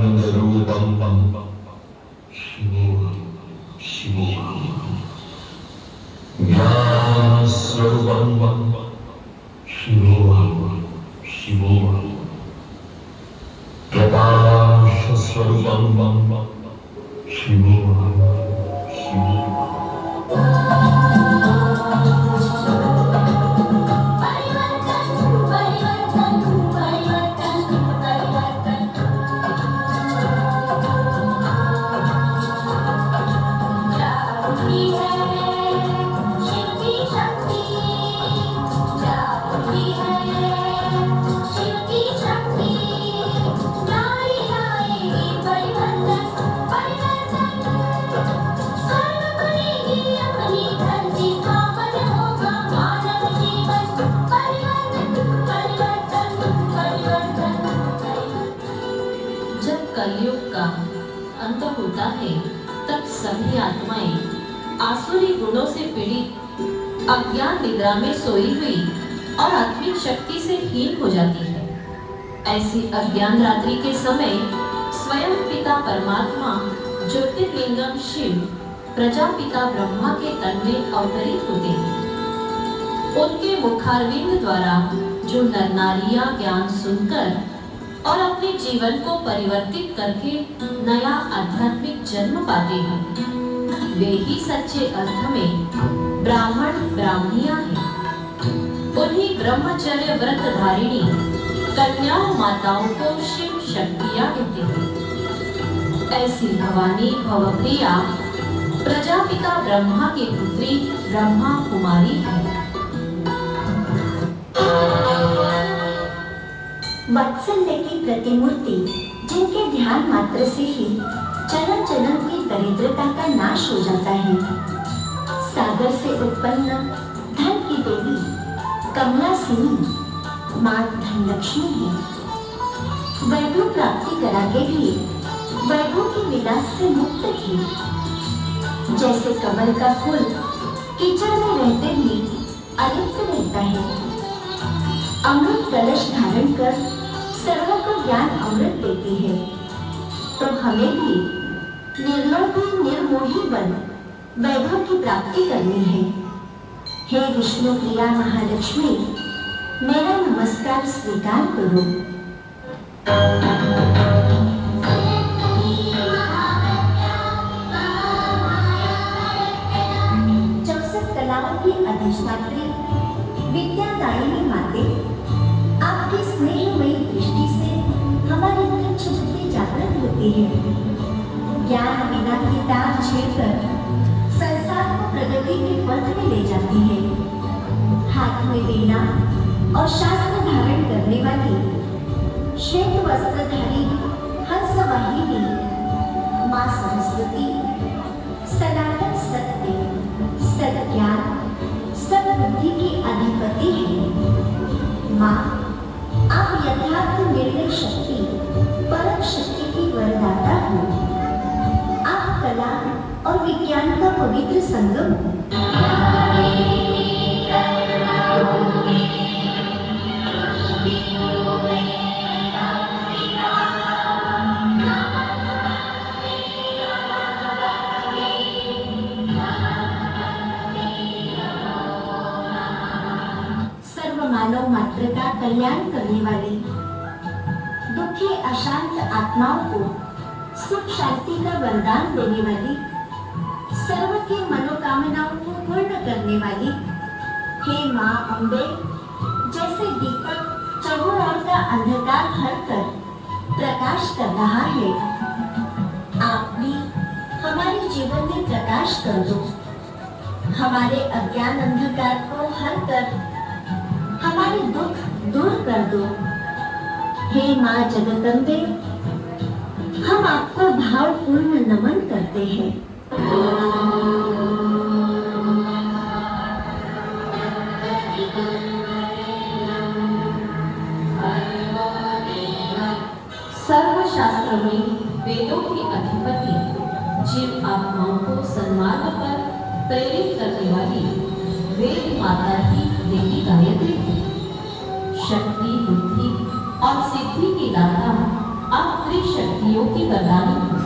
चिदानंदरूपं शिवोऽहं शिवोऽहं ज्ञानस्वरूपं शिवोऽहं शिवोऽहं प्रकाशस्वरूपं शिवोऽहं शिवोऽहं कलयुग का अंत होता है तब सभी आत्माएं आसुरी गुणों से पीड़ित अज्ञान निद्रा में सोई हुई और आत्मिक शक्ति से हीन हो जाती है। ऐसी अज्ञान रात्रि के समय स्वयं पिता परमात्मा ज्योतिर्लिंगम शिव प्रजापिता ब्रह्मा के तन में अवतरित होते हैं। उनके मुखारविंद द्वारा जो नर नारियां ज्ञान सुनकर और अपने जीवन को परिवर्तित करके नया आध्यात्मिक जन्म पाते हैं, वे ही सच्चे अर्थ में ब्राह्मण ब्राह्मणियां हैं। उन्हीं ब्रह्मचर्य व्रत धारिणी कन्याओं माताओं को शिव शक्तियां कहते हैं। ऐसी भवानी भवप्रिया प्रजापिता ब्रह्मा की पुत्री ब्रह्मा कुमारी है। वात्सल्य की प्रतिमूर्ति जिनके ध्यान मात्र से ही जन्म जन्म की दरिद्रता का नाश हो जाता है। सागर से उत्पन्न धन की देवी कमला सिंह मां धनलक्ष्मी है। वैभव प्राप्ति करा के भी वैभव की विलास से मुक्त थी। जैसे कमल का फूल कीचड़ में रहते भी अलिप्त रहता है, अमृत कलश धारण कर सर्व को ज्ञान अमृत देती है, तो हमें भी निर्लोभी निर्मोही बन वैभव की प्राप्ति करनी है। हे विष्णु प्रिया महालक्ष्मी, मेरा नमस्कार स्वीकार करो। 64 कलाओं की अधिष्ठात्री विद्यादायिनी माते, आपकी स्नेहमयी दृष्टि से हमारी तुच्छ बुद्धि जागृत होती है। ज्ञान बिना की तार छेड़कर संसार को प्रगति के पथ में ले जाती है। हाथ में वीणा और शास्त्र धारण करने वाली श्वेत वस्त्रधारी हंसवाहिनी मां सरस्वती सनातन सत्य, सत्ज्ञान, सद्बुद्धि की अधिपति है। मां, आप यथार्थ निर्णय शक्ति, परम शक्ति की वरदाता हो। आप कला और विज्ञान का पवित्र संगम हो। मानव मात्र का कल्याण करने वाली, दुखी अशांत आत्माओं को सुख शांति का वरदान देने वाली, सर्व की मनोकामनाओं को पूर्ण करने वाली, हे मां अम्बे, जैसे दीपक चहुओर का अंधकार हर कर प्रकाश कर रहा है, आप भी हमारे जीवन में प्रकाश कर दो। हमारे अज्ञान अंधकार को हर कर हमारे दुख दूर कर दो। हे मां जगदम्बे, हम आपको भावपूर्ण नमन करते हैं। सर्वशास्त्र में वेदों की अधिपति जीव आत्माओं को सन्मार्ग पर प्रेरित करने वाली वेद माता ही देवी गायत्री है। शक्ति, बुद्धि और सिद्धि की दाता आप त्रिशक्तियों की वरदानी हूँ।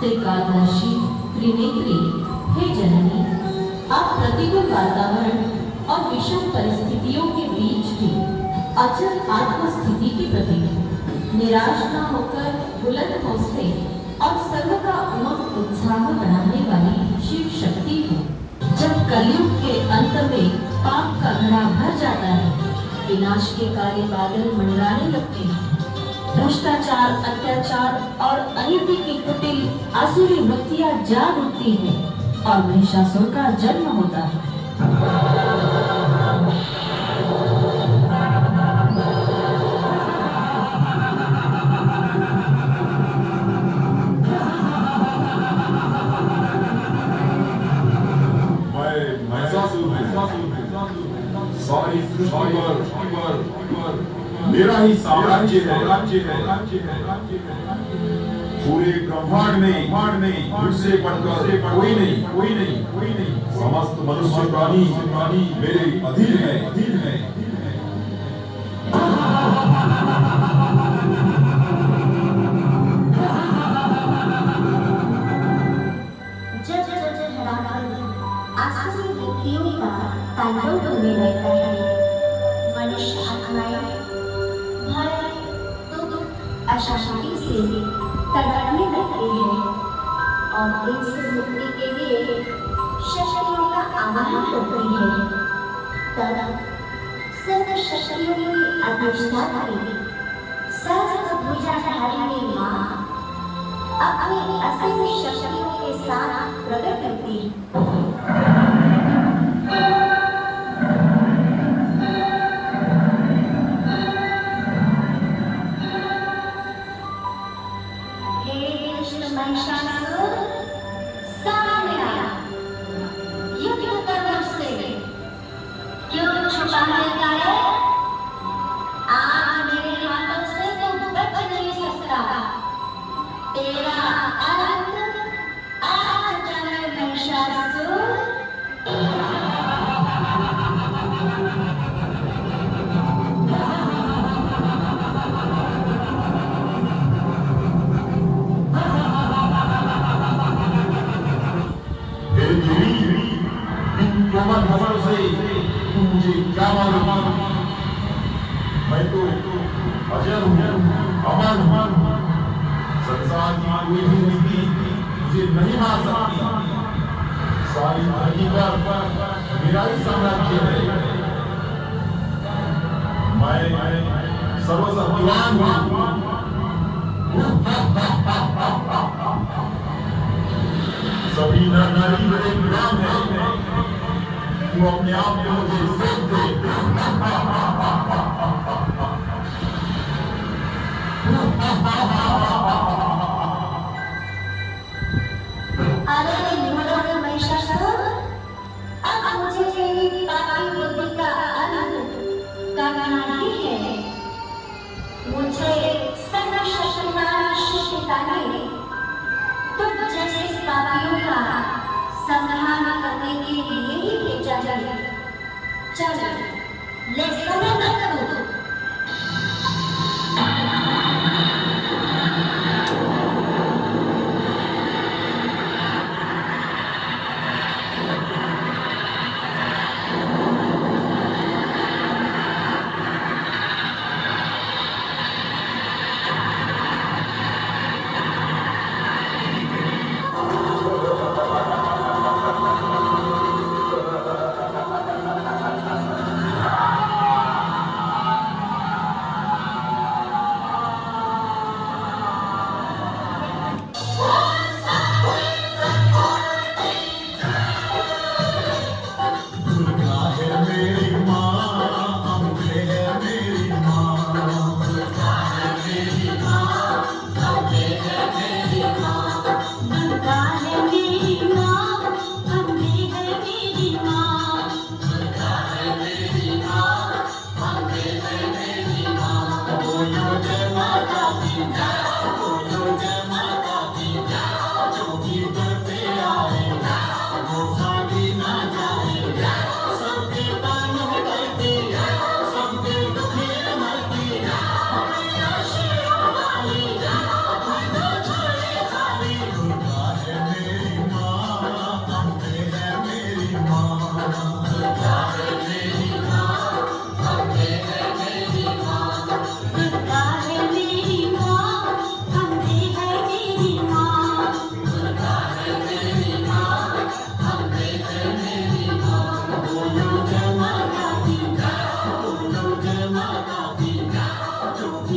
त्रिकालदर्शी त्रिनेत्री हे जननी, आप प्रतिकूल वातावरण और विषम परिस्थितियों के बीच भी अचल आत्मस्थिति की प्रतीक हो। निराश न होकर बुलंद हौसले और सर्व का उमंग उत्साह बढ़ाने वाली शिव शक्ति हो। जब कलयुग के अंत में पाप का घड़ा भर जाता है, विनाश के काले बादल मंडराने लगते हैं, भ्रष्टाचार, अत्याचार और अनीति की कुटिल आसुरी वृत्तियां जाग उठती हैं और महिषासुर का जन्म होता है। सारी सृष्टि पर मेरा ही साम्राज्य है। पूरे ब्रह्मांड में मुझसे बढ़कर कोई नहीं। समस्त मनुष्य प्राणी मेरे अधीन है। आसुरी वृत्तियों का तांडव होने लगता है। मनुष्य आत्माएं भय, दुख, अशांति से तड़पने लगती है और इनसे मुक्ति के लिए शक्तियों का आवाहन करती है। तब सर्व शक्तियों की अधिष्ठात्री सहस्त्र भुजाधारिणी माँ अपनी असीम शक्तियों के साथ प्रकट करती है। मुझे क्या मालूम? मैं तो अजर हूँ, अमर हूँ। संसार की कोई भी नीति मुझे नहीं मार सकती। सारी धरती पर मेरा ही साम्राज्य है। मैं सर्वशक्तिमान हूँ। सभी नर नारी मेरे गुलाम हैं। तू अपने आप को मुझे सेध दे। अरे निमोड़ा महिषासुर, अब मुझे तेरी पापी बुद्धि का अंत करना ही है। मुझे सर्वशक्तिमान शिव पिता ने तुझ जैसे पापियों का संहार करने के लिए ही भेजा है। चल, ले समय न करो।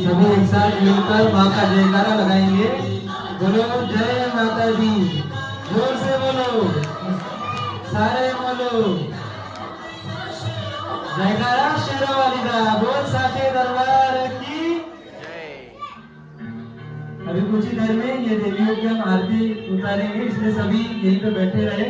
सभी एक साथ मिलकर माँ का जयकारा लगाएंगे। बोलो जय माता दी, जोर से बोलो, सारे बोलो जयकारा शेरों वाली का, बोल साचे दरबार की। अभी कुछ ही देर में ये देवियों की हम आरती उतारेंगे, इसलिए सभी यहीं पे बैठे रहे।